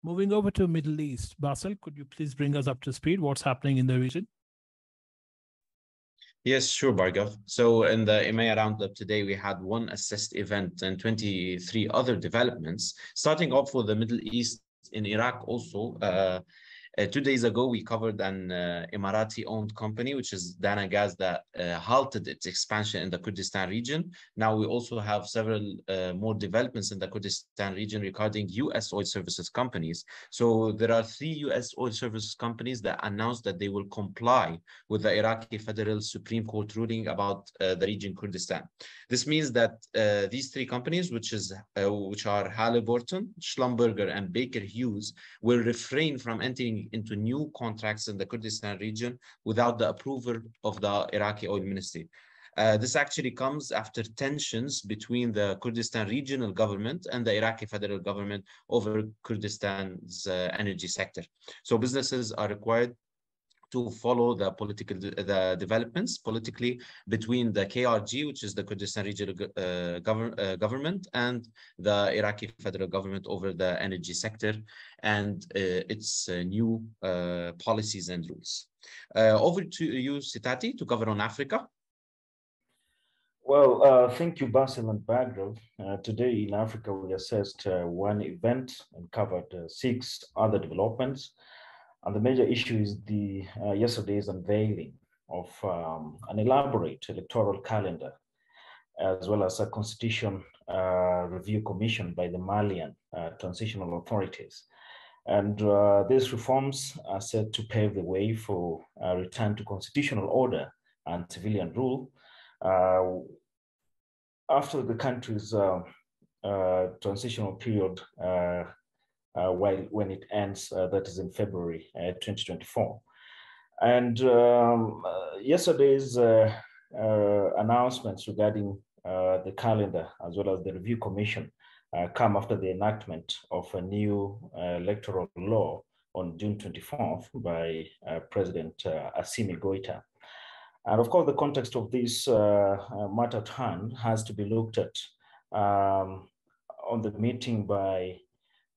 Moving over to Middle East, Bassel, could you please bring us up to speed? What's happening in the region? Yes, sure, Bhargav. So in the EMEA roundup today, we had one assessed event and 23 other developments. Starting off with the Middle East, in Iraq also, 2 days ago, we covered an Emirati-owned company, which is Dana Gas, that halted its expansion in the Kurdistan region. Now we also have several more developments in the Kurdistan region regarding U.S. oil services companies. So there are 3 U.S. oil services companies that announced that they will comply with the Iraqi Federal Supreme Court ruling about the region Kurdistan. This means that these 3 companies, which are Halliburton, Schlumberger, and Baker Hughes, will refrain from entering into new contracts in the Kurdistan region without the approval of the Iraqi oil ministry. This actually comes after tensions between the Kurdistan regional government and the Iraqi federal government over Kurdistan's energy sector. So businesses are required to follow the developments politically between the KRG, which is the Kurdistan regional government, and the Iraqi federal government over the energy sector and its new policies and rules. Over to you, Sitati, to cover on Africa. Well, thank you, Bassel and Bhargav. Today in Africa, we assessed one event and covered 6 other developments. And the major issue is the yesterday's unveiling of an elaborate electoral calendar, as well as a constitution review commission by the Malian transitional authorities. And these reforms are set to pave the way for a return to constitutional order and civilian rule after the country's transitional period when it ends, that is in February 2024. And yesterday's announcements regarding the calendar as well as the review commission come after the enactment of a new electoral law on June 24th by President Assimi Goïta. And of course, the context of this matter at hand has to be looked at on the meeting by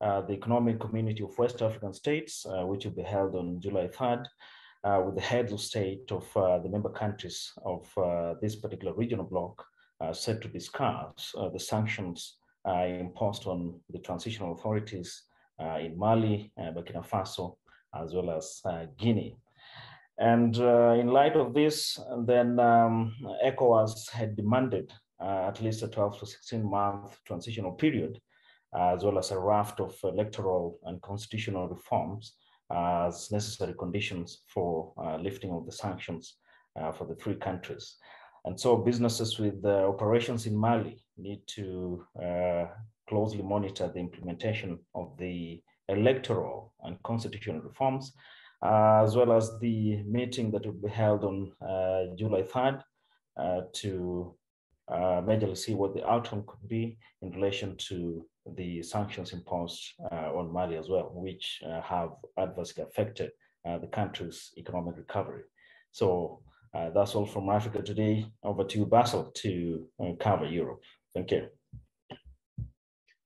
the Economic Community of West African States, which will be held on July 3rd, with the heads of state of the member countries of this particular regional bloc set to discuss the sanctions imposed on the transitional authorities in Mali, Burkina Faso, as well as Guinea. And in light of this, then ECOWAS had demanded at least a 12 to 16-month transitional period, as well as a raft of electoral and constitutional reforms as necessary conditions for lifting of the sanctions for the 3 countries. And so businesses with operations in Mali need to closely monitor the implementation of the electoral and constitutional reforms, as well as the meeting that will be held on July 3rd to majorly see what the outcome could be in relation to the sanctions imposed on Mali as well, which have adversely affected the country's economic recovery. So that's all from Africa today. Over to you, Bassel, to cover Europe. Thank you.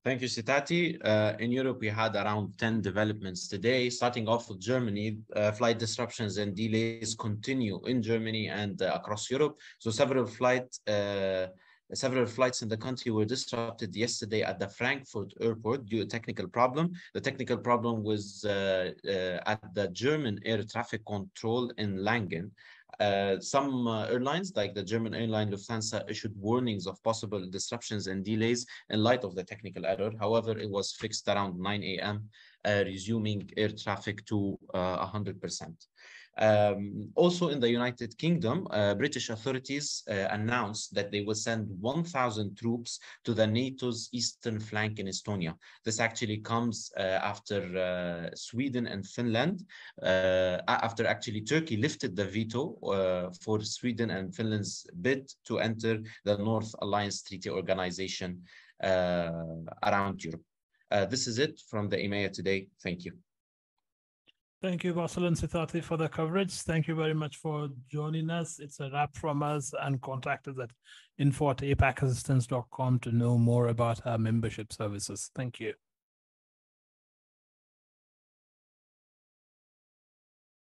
Thank you, Sitati. In Europe, we had around 10 developments today. Starting off with Germany, flight disruptions and delays continue in Germany and across Europe. So several flights in the country were disrupted yesterday at the Frankfurt airport due to a technical problem. The technical problem was at the German air traffic control in Langen. Some airlines, like the German airline Lufthansa, issued warnings of possible disruptions and delays in light of the technical error. However, it was fixed around 9 a.m., resuming air traffic to 100%. Also in the United Kingdom, British authorities announced that they will send 1,000 troops to the NATO's eastern flank in Estonia. This actually comes after Sweden and Finland, after actually Turkey lifted the veto for Sweden and Finland's bid to enter the North Alliance Treaty Organization around Europe. This is it from the EMEA today. Thank you. Thank you, Bassel and Sitati, for the coverage. Thank you very much for joining us. It's a wrap from us, and contact us at info@apacassistance.com to know more about our membership services. Thank you.